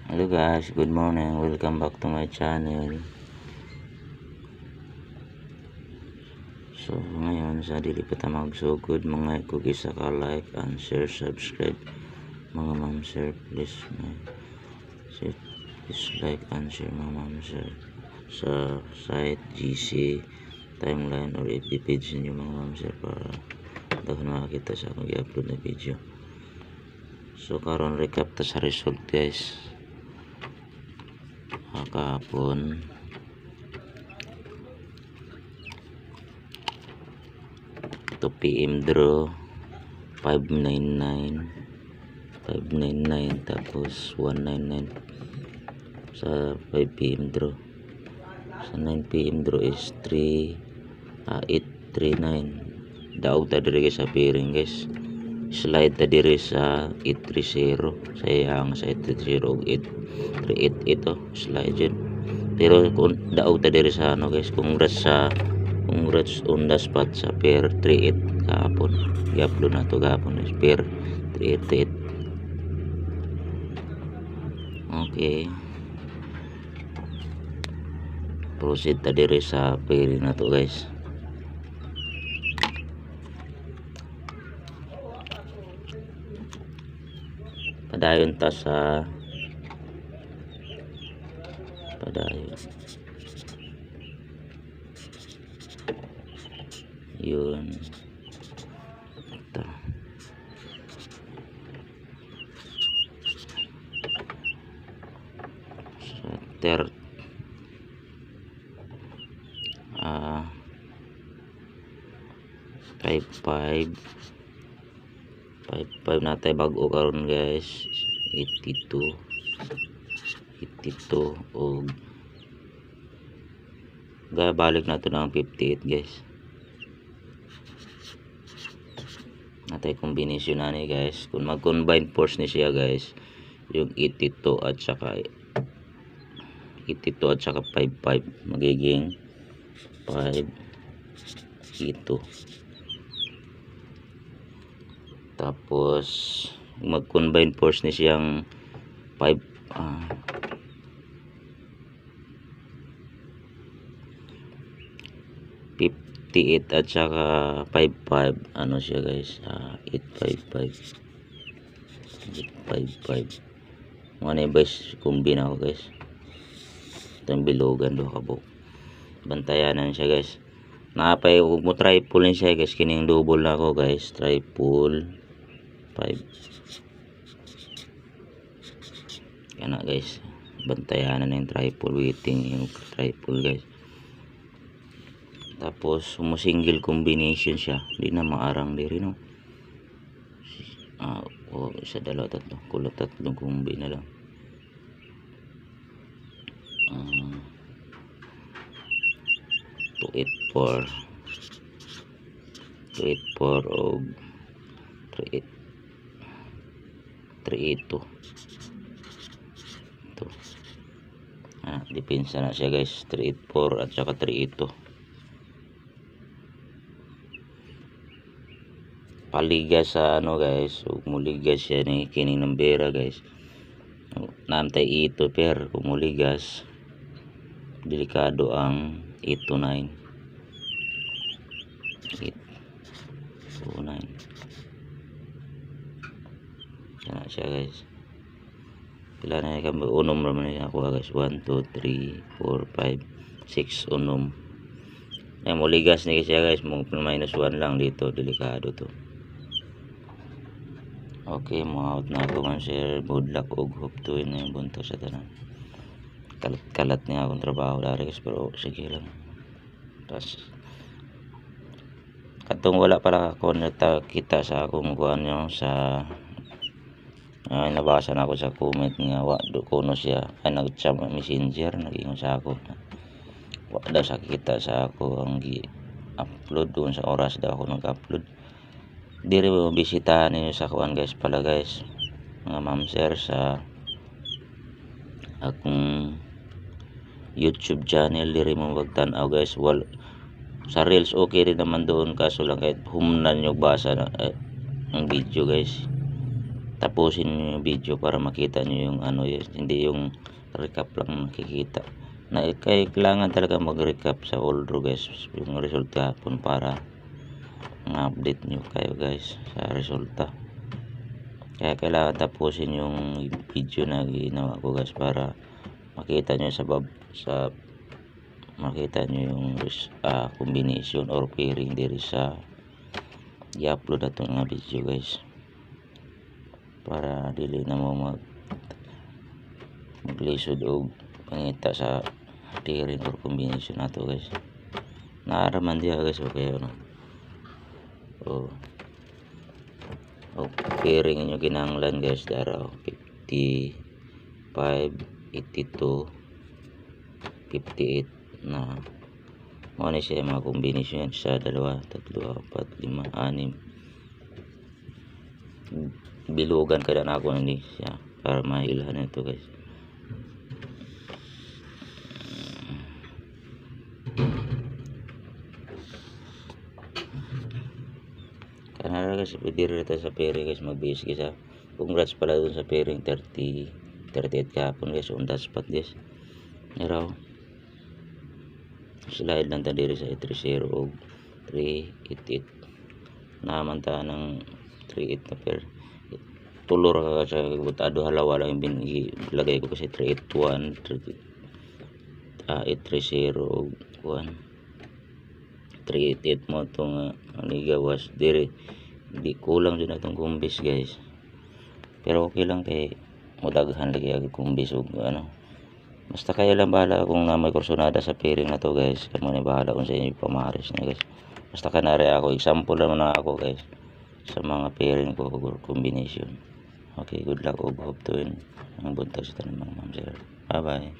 Hello guys, good morning. Welcome back to my channel. So ngayon sa dili pa ta magsugod mga kugis ka like and share, subscribe mga ma'am sir, please like and share mga ma'am sir sa site GC timeline or FB page niyo mga ma'am sir para dahon makakita sa akong i-upload na video. So karon recap ta sa result guys. Kahapon 2 PM draw 599 tapos 199 sa 5 PM draw. Sa 9 PM draw is 839. Daog ta diri sa pairing guys. Slide ta diri sa 830 sayang sa 830 838 ito slide yun. Pero kung daog ta diri sa ano guys, congrats on the spot sa pair 38 kahapon. I-upload na to kahapon is pair 388. Okay, proceed ta diri sa pair na to guys. Padayon ta sa yun ito sa third 55 natay bago karon guys 82 o balik nato ng 58 guys. Natay kombinasyon na ni guys, kung mag-combine force ni siya guys, yung 82 at saka 55 magiging 582. Tapos mag-combine force ni siyang 58 at saka 55 ano siya guys, 855 mga guys, kumbina ko guys. Itong bilogan do kabok bantayanan siya guys. Napay ug mo triple ni siya guys, kining double na ako guys, triple 5 kana guys, bantayanan yung triple, waiting yung triple guys. Tapos single combination siya, di na maarang diri no. Isa dalawa tatlo, kulo tatlong kumbi na lang. 284 o 382 ito. Depensa na siya guys, 384 at saka 382. Paligas sa ano guys, ug muligas siya ni kining numbera guys. Nantay ito per kumuligas delikado ang 829 kana siya guys. Pila na kami unom naman niya ako guys, 1 2 3 4 5 6 unom. Ay muligas ni siya guys, mo -1 lang dito, delikado to. Okay, mga out na ako man share. Good luck og hope to na yung bunto sa tanan. Kalat niya akong trabaho dari guys, pero sige lang. Tapos katong wala para ako kita sa akong kuan nyo sa nabasa na ako sa comment nga wa do kuno siya ay nag-chat messenger naging sa ako wa daw sa kita sa ako ang gi-upload doon sa oras daw ako nag-upload. Diri mo bisitahan ninyo sa kuan guys pala guys, mga ma'am sir, sa akong YouTube channel. Diri mo magtan-aw guys, sa reels okay rin naman doon, kaso lang kahit humnan nyo basa na ang video guys, tapusin nyo yung video para makita nyo yung ano, hindi yung recap lang nakikita. Kailangan talaga mag-recap sa all draw guys, yung resulta hapon, para update nyo kayo guys sa resulta. Kaya kailangan tapusin yung video na ginawa ko guys, para makita nyo makita nyo yung combination or pairing diri sa i-upload na itong video guys, para dili na mo maglisod o pangita sa pairing or combination nato guys. Naaraman diya guys, okay ano. Pairing nyo kinahanglan guys, daraw 55, 82, 58 na mo ni siya mga kombinasyon sa 2, 3, 4, 5, 6. Bilugan kada na ako ni siya para mahilahan ito guys. Kanara guys, pwede rin sa pairing guys, mag-base guys. Congrats pala dun sa pairing 38 kahapon guys, on the spot guys. Naraw slide lang ta diri sa 30 o 388 naman ta ng 38 na pair. Tulor ka sa butado, halawa lang yung binilagay ko kasi 381 830 o 1 388 mo itong gawas diri, di kulang din itong kumbis guys, pero okay lang kay mudaghan lagi ang kumbis o ano. Basta kayo lang bahala kung na may kursonada sa pairing na to guys, kamo ni bahala kung sa inyo pamaris na guys. Basta kanari ako, example naman na ako guys sa mga pairing ko or combination. Okay, good luck og hope to win ang buntag sa tanang mga ma'am sir. Bye bye.